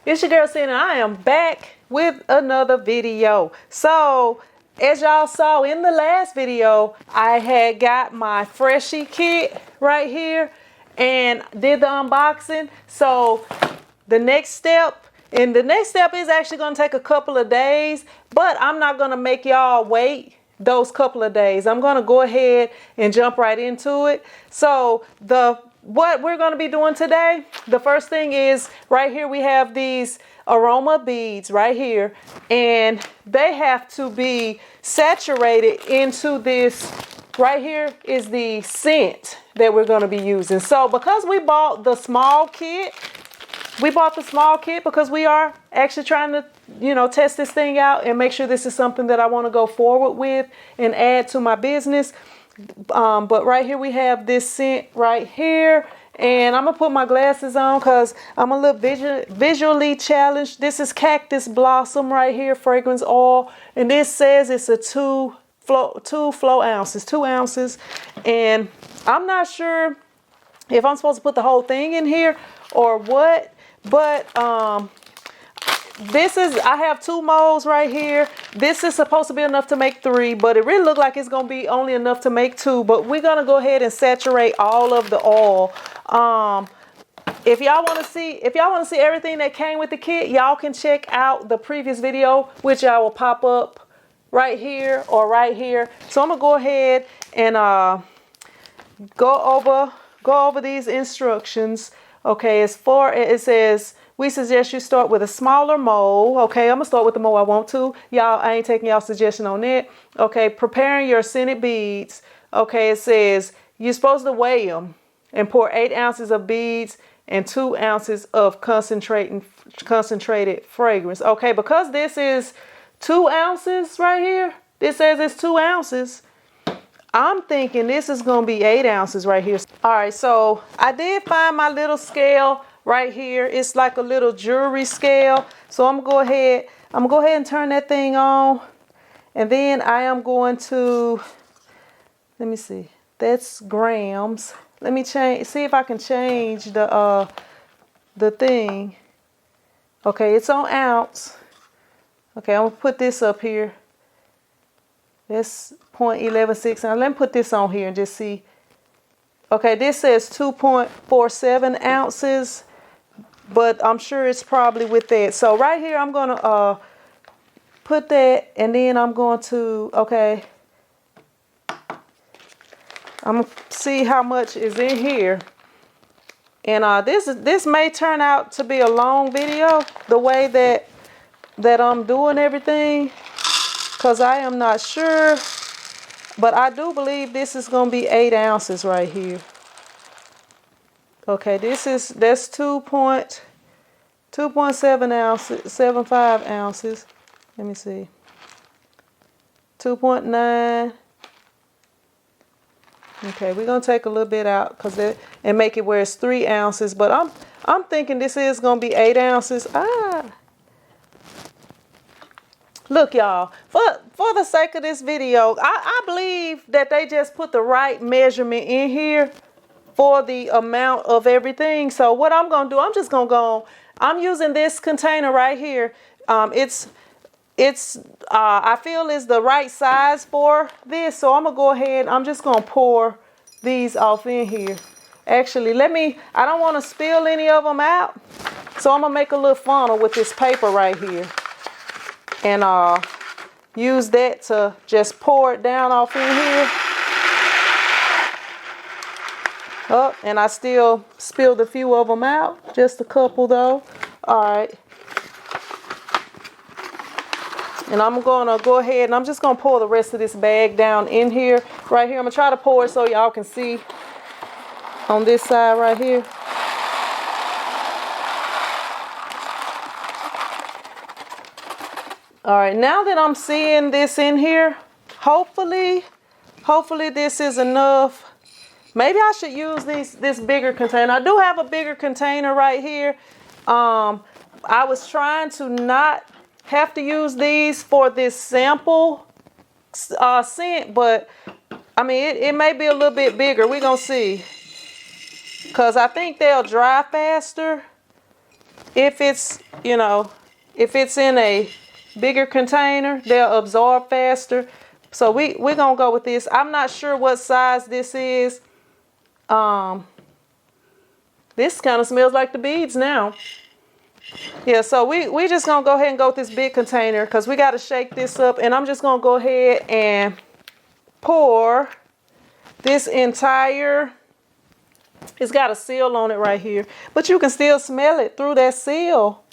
It's your girl Cindy, and I am back with another video. So, as y'all saw in the last video, I had got my Freshie kit right here and did the unboxing. So, the next step is actually going to take a couple of days, but I'm not going to make y'all wait those couple of days. I'm going to go ahead and jump right into it. So, what we're going to be doing today, the first thing is right here we have these aroma beads right here, and they have to be saturated into this. Right here is the scent that we're going to be using. So because we bought the small kit, because we are actually trying to, test this thing out and make sure this is something that I want to go forward with and add to my business. But right here we have this scent right here, and I'm gonna put my glasses on because I'm a little visually challenged. This is Cactus Blossom right here, fragrance oil, and this says it's a 2 ounces, and I'm not sure if I'm supposed to put the whole thing in here or what, but I have 2 molds right here. This is supposed to be enough to make 3, but it really looks like it's going to be only enough to make 2. But we're going to go ahead and saturate all of the oil. If y'all want to see everything that came with the kit, y'all can check out the previous video, which I will pop up right here or right here. So I'm going to go ahead and go over these instructions. Okay, it says, we suggest you start with a smaller mold. Okay, I'm gonna start with the mold I want to. Y'all, I ain't taking y'all suggestion on it. Okay, preparing your scented beads. Okay, it says you're supposed to weigh them and pour 8 ounces of beads and 2 ounces of concentrated fragrance. Okay, because this is 2 ounces right here, this says it's 2 ounces. I'm thinking this is gonna be 8 ounces right here. All right, so I did find my little scale right here. It's like a little jewelry scale. So I'm gonna go ahead and turn that thing on. And then I am going to, let me see, that's grams. Let me see if I can change the thing. Okay, it's on ounce. Okay, I'm gonna put this up here. That's 0.116. Now let me put this on here and just see. Okay, this says 2.47 ounces, but I'm sure it's probably with that. So right here, I'm gonna put that, and then I'm going to, okay, I'm gonna see how much is in here. And this may turn out to be a long video, the way that I'm doing everything, because I am not sure, but I do believe this is going to be 8 ounces right here. Okay, that's 2.7 ounces, 75 ounces. Let me see. 2.9. Okay, we're going to take a little bit out and make it where it's 3 ounces, but I'm thinking this is going to be 8 ounces. Look, y'all, for the sake of this video, I believe that they just put the right measurement in here for the amount of everything. So what I'm going to do, I'm just going to go, I'm using this container right here. I feel is the right size for this. So I'm going to go ahead, I'm just going to pour these off in here. Actually, I don't want to spill any of them out. So I'm going to make a little funnel with this paper right here. And use that to just pour it down off in here. Oh, and I still spilled a few of them out. Just a couple though. All right. And I'm gonna go ahead and I'm just gonna pour the rest of this bag down in here. Right here, I'm gonna try to pour it so y'all can see on this side right here. All right, now that I'm seeing this in here, hopefully this is enough. Maybe I should use this bigger container. I do have a bigger container right here. I was trying to not have to use these for this sample scent, but I mean, it may be a little bit bigger. We're gonna see. Because I think they'll dry faster. if it's, you know, if it's in a bigger container, they'll absorb faster. So we're gonna go with this. I'm not sure what size this is. This kind of smells like the beads now. Yeah, so we just gonna go ahead and go with this big container because we gotta shake this up, and I'm just gonna go ahead and pour this entire, it's got a seal on it right here, but you can still smell it through that seal.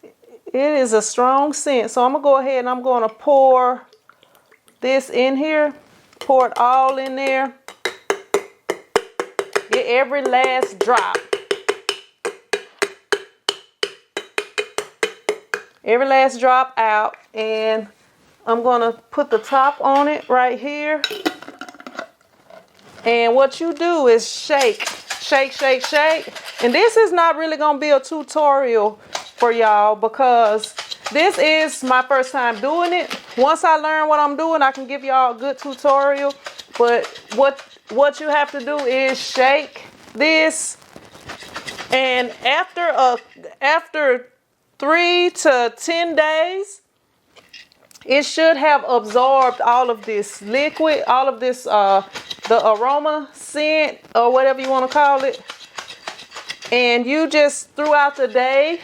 It is a strong scent. So I'm gonna go ahead and I'm gonna pour this in here, pour it all in there, get every last drop. Every last drop out, and I'm gonna put the top on it right here. And what you do is shake, shake, shake, shake. And this is not really gonna be a tutorial for y'all because this is my first time doing it. Once I learn what I'm doing, I can give y'all a good tutorial. But what you have to do is shake this, and after 3 to 10 days, it should have absorbed all of this liquid, all of this, the aroma scent or whatever you want to call it. And you just throughout the day,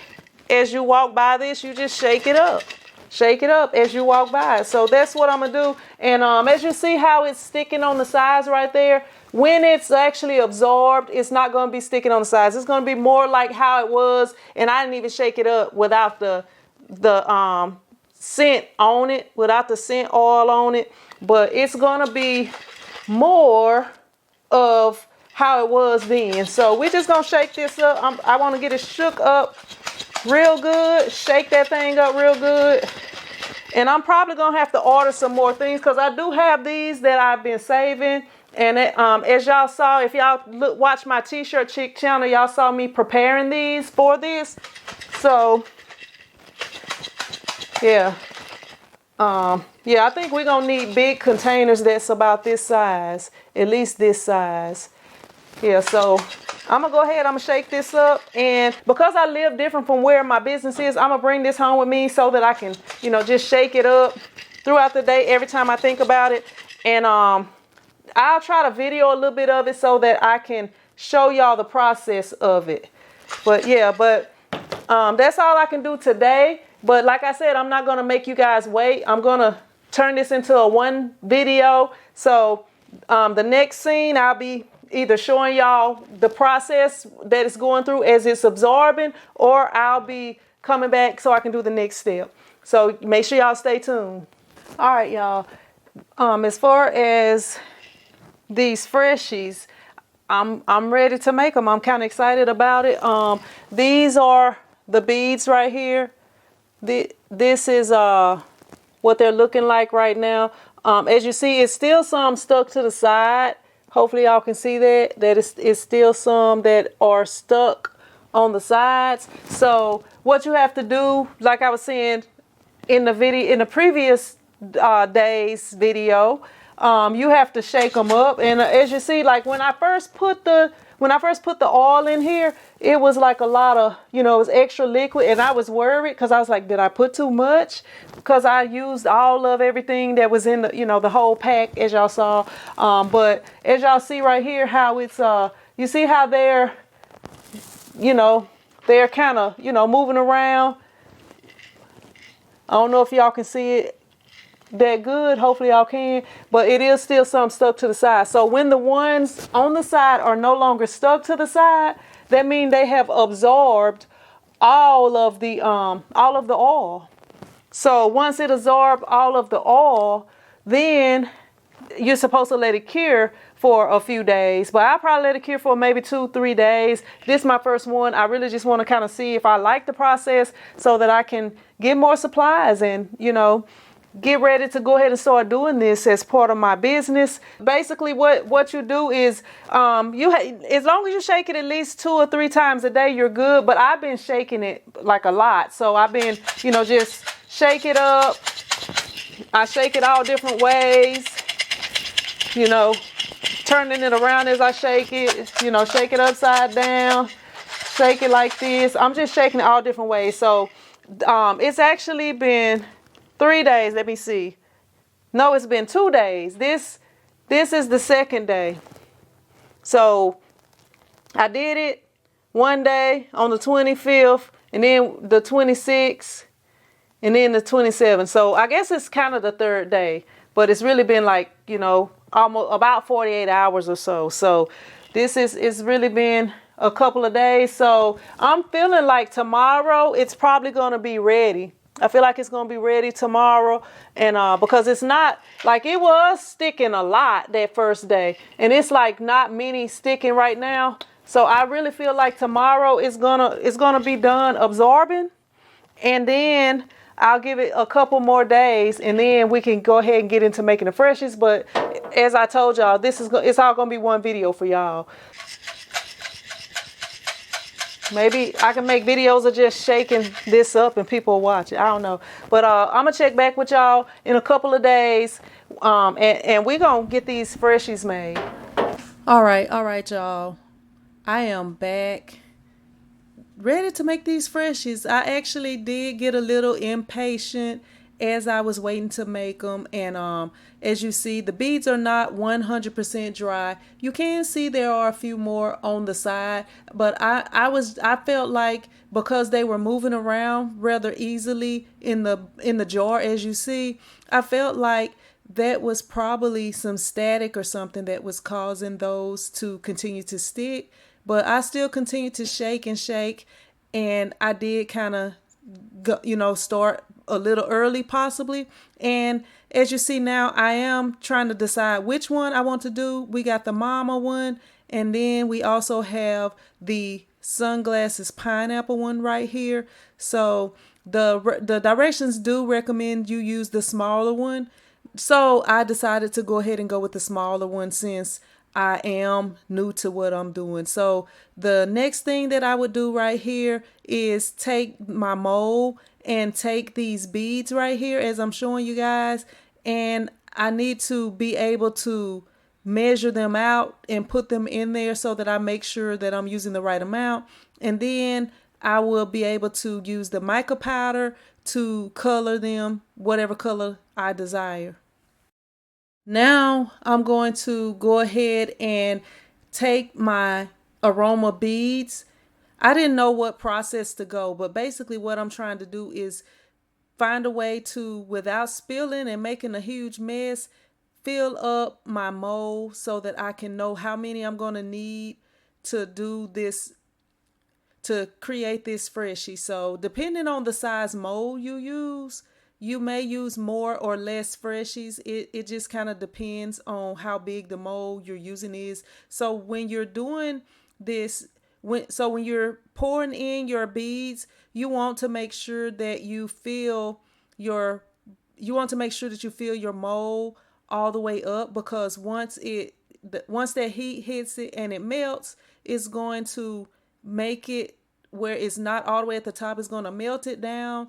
as you walk by this, you just shake it up. Shake it up as you walk by. So that's what I'm going to do. And as you see how it's sticking on the sides right there, when it's actually absorbed, it's not going to be sticking on the sides. It's going to be more like how it was. And I didn't even shake it up without the scent on it, without the scent oil on it. But it's going to be more of how it was then. So we're just going to shake this up. I want to get it shook up real good. Shake that thing up real good. And I'm probably going to have to order some more things because I do have these that I've been saving. And as y'all saw, if y'all watch my T-shirt chick channel, y'all saw me preparing these for this. So, yeah. Yeah, I think we're going to need big containers that's about this size. At least this size. Yeah, so I'm going to go ahead. I'm going to shake this up. And because I live different from where my business is, I'm going to bring this home with me so that I can, you know, just shake it up throughout the day every time I think about it. And I'll try to video a little bit of it so that I can show y'all the process of it. But yeah, that's all I can do today. But like I said, I'm not going to make you guys wait. I'm going to turn this into a one video. So the next scene, I'll be either showing y'all the process that it's going through as it's absorbing, or I'll be coming back so I can do the next step. So make sure y'all stay tuned. All right, y'all. As far as these Freshies, I'm ready to make them. I'm kind of excited about it. These are the beads right here. This is what they're looking like right now. As you see, it's still some stuck to the side. Hopefully y'all can see that it's still some that are stuck on the sides. So what you have to do, like I was saying in the previous day's video, you have to shake them up. And as you see, like when I first put the oil in here, it was like a lot of, you know, it was extra liquid, and I was worried because I was like, did I put too much? Because I used all of everything that was in the, you know, the whole pack, as y'all saw. But as y'all see right here, how it's you see how they're, you know, they're kind of, you know, moving around. I don't know if y'all can see it that good. Hopefully y'all can, but it is still some stuck to the side. So when the ones on the side are no longer stuck to the side, that means they have absorbed all of the oil. So once it absorbs all of the oil, then you're supposed to let it cure for a few days. But I'll probably let it cure for maybe 2-3 days. This is my first one. I really just want to kind of see if I like the process so that I can get more supplies and, you know, get ready to go ahead and start doing this as part of my business. Basically, what you do is, as long as you shake it at least 2 or 3 times a day, you're good. But I've been shaking it like a lot. So I've been, you know, just shake it up. I shake it all different ways, you know, turning it around as I shake it, you know, shake it upside down. shake it like this. I'm just shaking it all different ways. So it's actually been 3 days. Let me see. No, it's been 2 days. This is the second day. So I did it one day on the 25th, and then the 26th, and then the 27th. So I guess it's kind of the third day, but it's really been like, almost about 48 hours or so. So this is, it's really been a couple of days. So I'm feeling like tomorrow it's probably going to be ready. I feel like it's going to be ready tomorrow. And because it's not like it was sticking a lot that first day, and it's like not many sticking right now. So I really feel like tomorrow it's gonna be done absorbing, and then I'll give it a couple more days, and then we can go ahead and get into making the freshies. But as I told y'all, it's all gonna be one video for y'all. Maybe I can make videos of just shaking this up and people will watch it. I don't know. But I'm going to check back with y'all in a couple of days. And we're going to get these freshies made. All right, y'all. I am back, ready to make these freshies. I actually did get a little impatient as I was waiting to make them, and as you see, the beads are not 100% dry. You can see there are a few more on the side, but I felt like because they were moving around rather easily in the jar, as you see, I felt like that was probably some static or something that was causing those to continue to stick. But I still continued to shake and shake, and I did kind of start a little early possibly. And as you see now, I am trying to decide which one I want to do. We got the mama one, and then we also have the sunglasses pineapple one right here. So the directions do recommend you use the smaller one. So I decided to go ahead and go with the smaller one since I am new to what I'm doing. So the next thing that I would do right here is take my mold and take these beads right here as I'm showing you guys. And I need to be able to measure them out and put them in there so that I make sure that I'm using the right amount. And then I will be able to use the mica powder to color them whatever color I desire. Now I'm going to go ahead and take my aroma beads. I didn't know what process to go, but basically what I'm trying to do is find a way to, without spilling and making a huge mess, fill up my mold so that I can know how many I'm going to need to do this, to create this freshie. So depending on the size mold you use, you may use more or less freshies. It just kind of depends on how big the mold you're using is. So when you're doing this, when you're pouring in your beads, you want to make sure that you fill your mold all the way up, because once that heat hits it and it melts, it's going to make it where it's not all the way at the top. It's going to melt it down,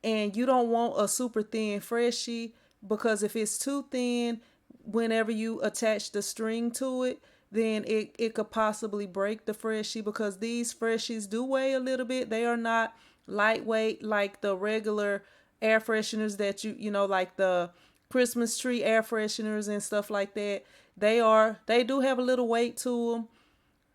and you don't want a super thin freshie, because if it's too thin, whenever you attach the string to it, then it could possibly break the freshie, because these freshies do weigh a little bit. They are not lightweight like the regular air fresheners that like the Christmas tree air fresheners and stuff like that. They do have a little weight to them.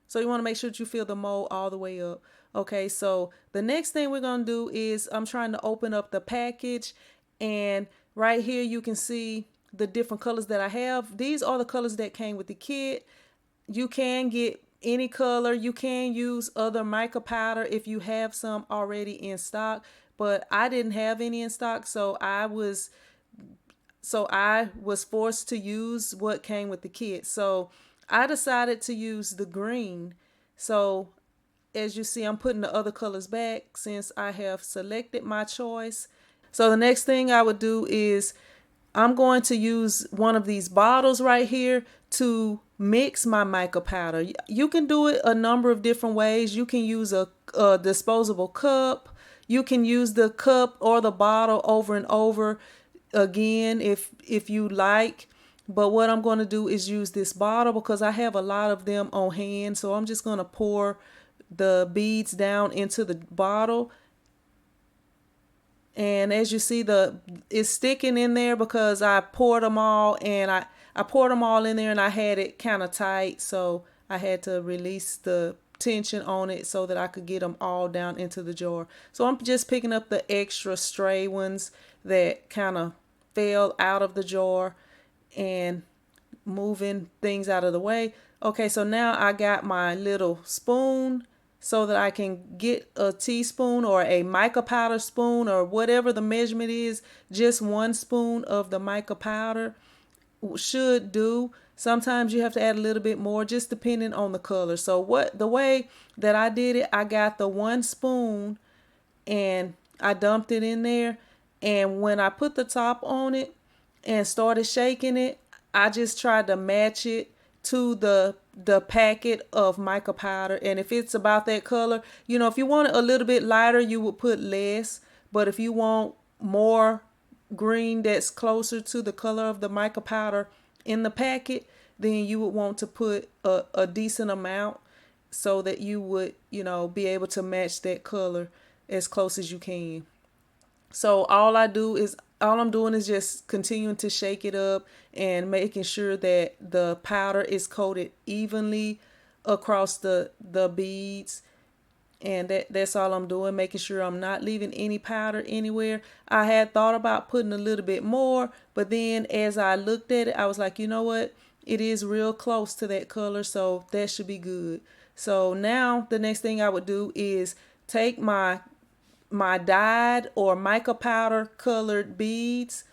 So you want to make sure that you fill the mold all the way up. Okay, so the next thing we're going to do is I'm trying to open up the package, and right here you can see the different colors that I have. These are the colors that came with the kit. You can get any color. You can use other mica powder if you have some already in stock, but I didn't have any in stock, so I was forced to use what came with the kit. So I decided to use the green. So as you see, I'm putting the other colors back since I have selected my choice. So the next thing I would do is I'm going to use one of these bottles right here to mix my mica powder. You can do it a number of different ways. You can use a disposable cup. You can use the cup or the bottle over and over again if you like. But what I'm going to do is use this bottle because I have a lot of them on hand. So I'm just going to pour the beads down into the bottle. And as you see, it's sticking in there because I poured them all, and I poured them all in there, and I had it kind of tight, so I had to release the tension on it so that I could get them all down into the jar. So I'm just picking up the extra stray ones that kind of fell out of the jar and moving things out of the way. Okay, so now I got my little spoon so that I can get a teaspoon or a mica powder spoon or whatever the measurement is. Just 1 spoon of the mica powder should do. Sometimes you have to add a little bit more, just depending on the color. So the way that I did it, I got the 1 spoon and I dumped it in there. And when I put the top on it and started shaking it, I just tried to match it to the packet of mica powder. And if it's about that color, if you want it a little bit lighter, you would put less. But if you want more green that's closer to the color of the mica powder in the packet, then you would want to put a decent amount so that you would, be able to match that color as close as you can. So all I'm doing is just continuing to shake it up and making sure that the powder is coated evenly across the beads. And that's all I'm doing, making sure I'm not leaving any powder anywhere. I had thought about putting a little bit more, but then as I looked at it, I was like, you know what? It is real close to that color, so that should be good. So now the next thing I would do is take my dyed or mica powder colored beads,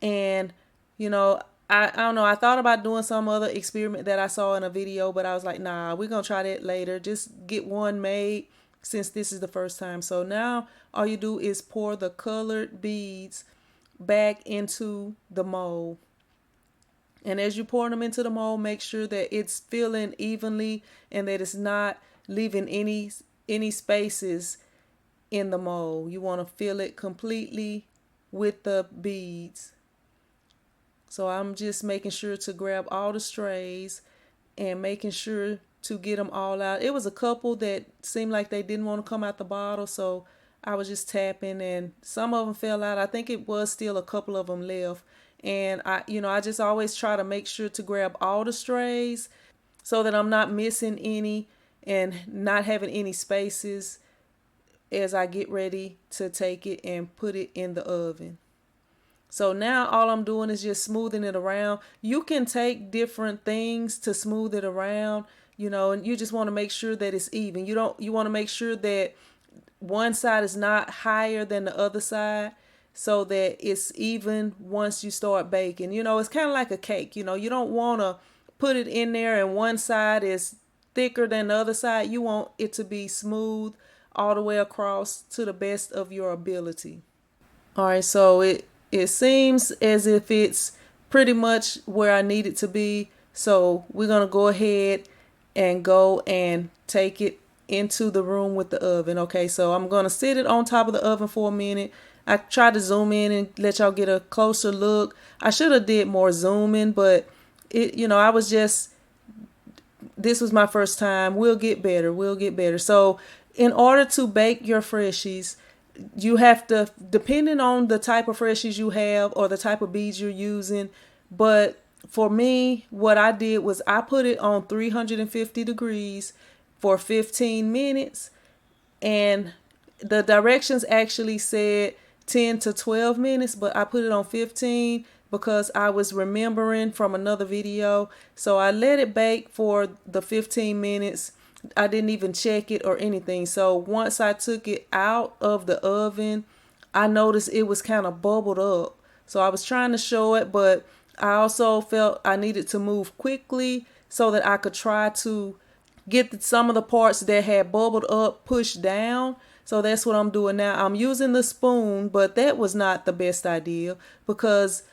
and I don't know, I thought about doing some other experiment that I saw in a video, but I was like, nah, we're gonna try that later. Just get one made since this is the first time. So now all you do is pour the colored beads back into the mold. And as you pour them into the mold, make sure that it's filling evenly and that it's not leaving any spaces in the mold. You want to fill it completely with the beads. So I'm just making sure to grab all the strays and making sure to get them all out. It was a couple that seemed like they didn't want to come out the bottle, so I was just tapping, and some of them fell out. I think it was still a couple of them left. And I just always try to make sure to grab all the strays so that I'm not missing any and not having any spaces as I get ready to take it and put it in the oven. So now all I'm doing is just smoothing it around. You can take different things to smooth it around, and you just want to make sure that it's even. You want to make sure that one side is not higher than the other side so that it's even once you start baking. It's kind of like a cake. You don't want to put it in there and one side is thicker than the other side. You want it to be smooth all the way across to the best of your ability. All right, so it seems as if it's pretty much where I need it to be. So we're going to go ahead and go and take it into the room with the oven. Okay, so I'm going to sit it on top of the oven for a minute. I tried to zoom in and let y'all get a closer look. I should have did more zooming, but I was just, this was my first time. We'll get better. We'll get better. So in order to bake your Freshies, you have to, depending on the type of Freshies you have or the type of beads you're using. But for me, what I did was I put it on 350 degrees for 15 minutes. And the directions actually said 10 to 12 minutes, but I put it on 15 because I was remembering from another video. So I let it bake for the 15 minutes. I didn't even check it or anything. So once I took it out of the oven, I noticed it was kind of bubbled up. So I was trying to show it, but I also felt I needed to move quickly so that I could try to get some of the parts that had bubbled up pushed down. So that's what I'm doing now. I'm using the spoon, but that was not the best idea because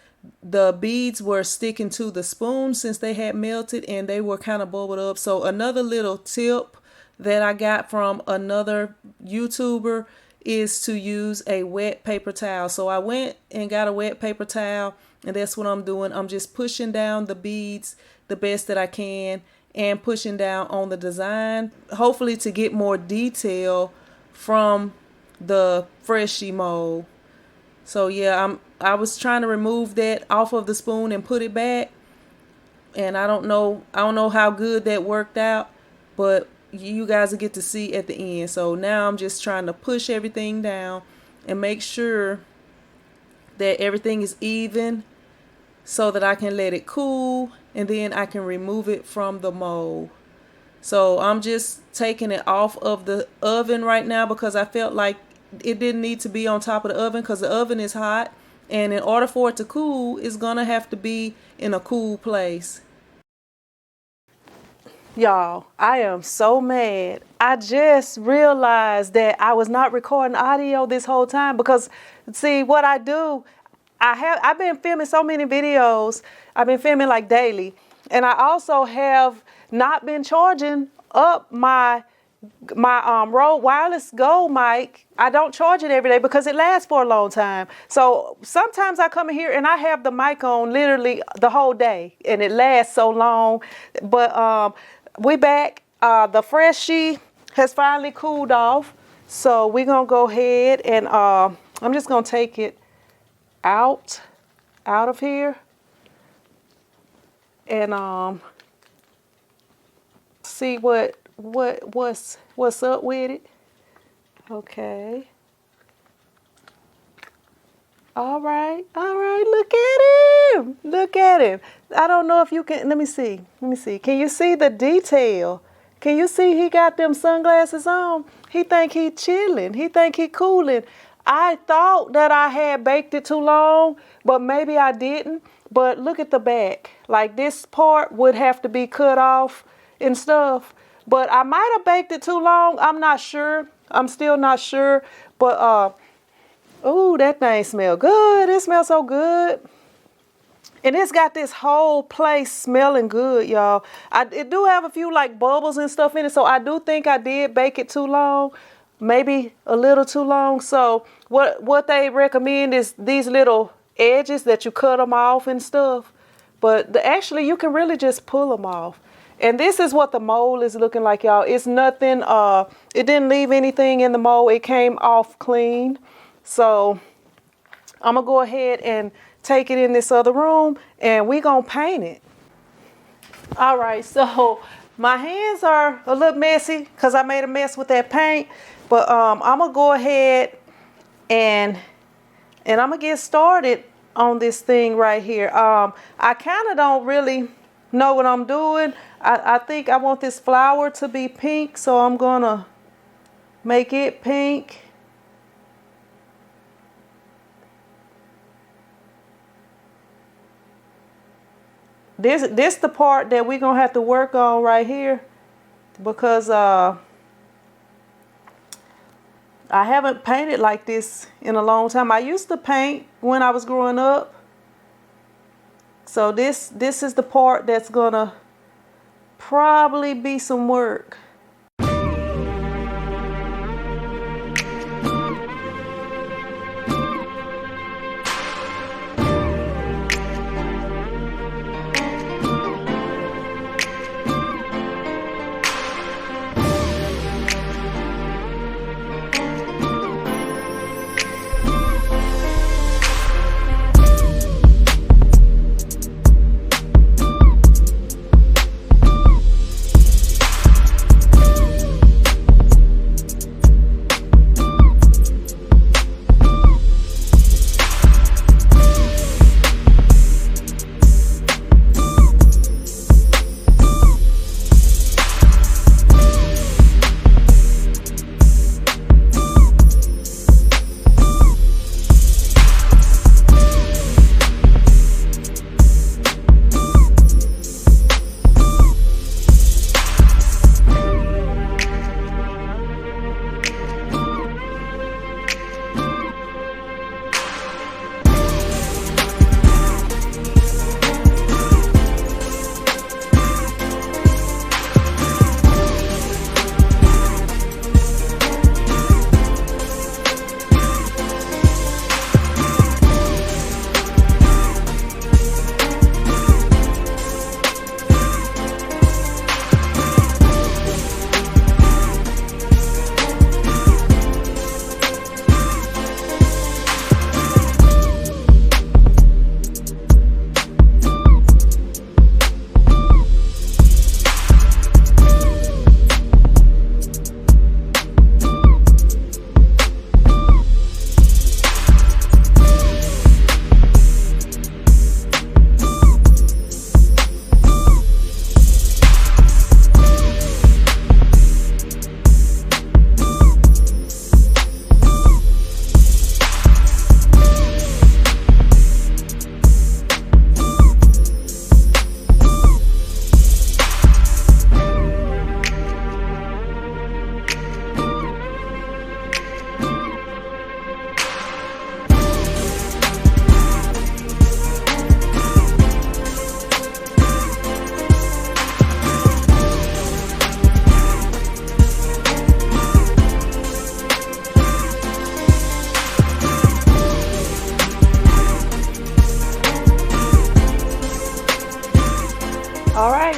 the beads were sticking to the spoon since they had melted and they were kind of bubbled up. So another little tip that I got from another YouTuber is to use a wet paper towel. So I went and got a wet paper towel, and that's what I'm doing. I'm just pushing down the beads the best that I can and pushing down on the design, hopefully to get more detail from the Freshie mold. So yeah, I was trying to remove that off of the spoon and put it back, and I don't know how good that worked out, but you guys will get to see at the end. So now I'm just trying to push everything down and make sure that everything is even so that I can let it cool and then I can remove it from the mold. So I'm just taking it off of the oven right now because I felt like it didn't need to be on top of the oven because the oven is hot, and in order for it to cool, it's gonna have to be in a cool place. Y'all, I am so mad. I just realized that I was not recording audio this whole time because, see, what I do, I've been filming so many videos. I've been filming like daily, and I also have not been charging up my Rode Wireless Go mic. I don't charge it every day because it lasts for a long time. So sometimes I come in here and I have the mic on literally the whole day, and it lasts so long. But we back. The Freshie has finally cooled off, so we're gonna go ahead and I'm just gonna take it out of here and see what's up with it. Okay. All right. Look at him. I don't know if you can. Let me see. Can you see the detail? Can you see he got them sunglasses on? He think he chilling. He think he cooling. I thought that I had baked it too long, but maybe I didn't. But look at the back. Like, this part would have to be cut off and stuff. But I might have baked it too long. I'm not sure. I'm still not sure. But, ooh, that thing smells good. It smells so good. And it's got this whole place smelling good, y'all. It do have a few, like, bubbles and stuff in it. So I do think I did bake it too long. Maybe a little too long. So what they recommend is these little edges that you cut them off and stuff. But actually, you can really just pull them off. And this is what the mold is looking like, y'all. It's nothing, it didn't leave anything in the mold. It came off clean. So I'm gonna go ahead and take it in this other room and we gonna paint it. All right, so my hands are a little messy because I made a mess with that paint. But I'm gonna go ahead and I'm gonna get started on this thing right here. I kind of don't really know what I'm doing. I think I want this flower to be pink, so I'm gonna make it pink. This the part that we're gonna have to work on right here because I haven't painted like this in a long time. I used to paint when I was growing up. So this is the part that's gonna probably be some work.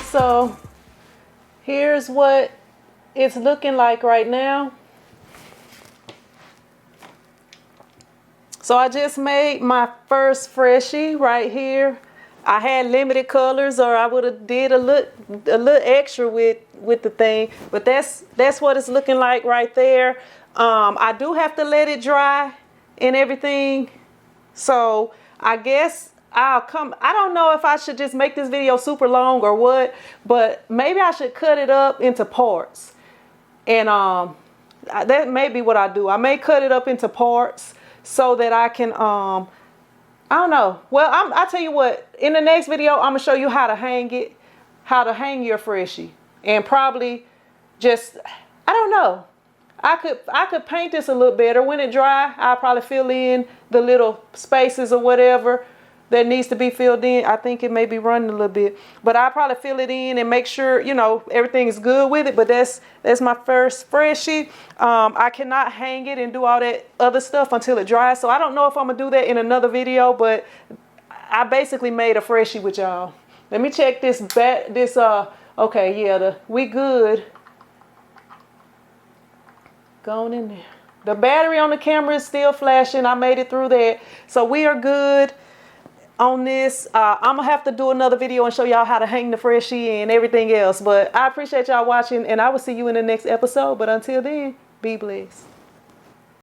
so here's what it's looking like right now. So I just made my first Freshie right here. I had limited colors, or I would have did a little extra with the thing, but that's what it's looking like right there. I do have to let it dry and everything, so I guess I'll come. I don't know if I should just make this video super long or what, but maybe I should cut it up into parts, and that may be what I do. I may cut it up into parts so that I can I don't know. Well, I'll tell you what, in the next video, I'm going to show you how to hang it, how to hang your Freshie. And probably just, I don't know. I could paint this a little better. When it dry, I'll probably fill in the little spaces or whatever that needs to be filled in. I think it may be running a little bit, but I'll probably fill it in and make sure, you know, everything is good with it. But that's my first Freshie. I cannot hang it and do all that other stuff until it dries. So I don't know if I'm gonna do that in another video, but I basically made a Freshie with y'all. Let me check this okay, yeah, we good. Going in there. The battery on the camera is still flashing. I made it through that. So we are good on this. I'm gonna have to do another video and show y'all how to hang the Freshie and everything else. But I appreciate y'all watching, and I will see you in the next episode. But until then, be blessed.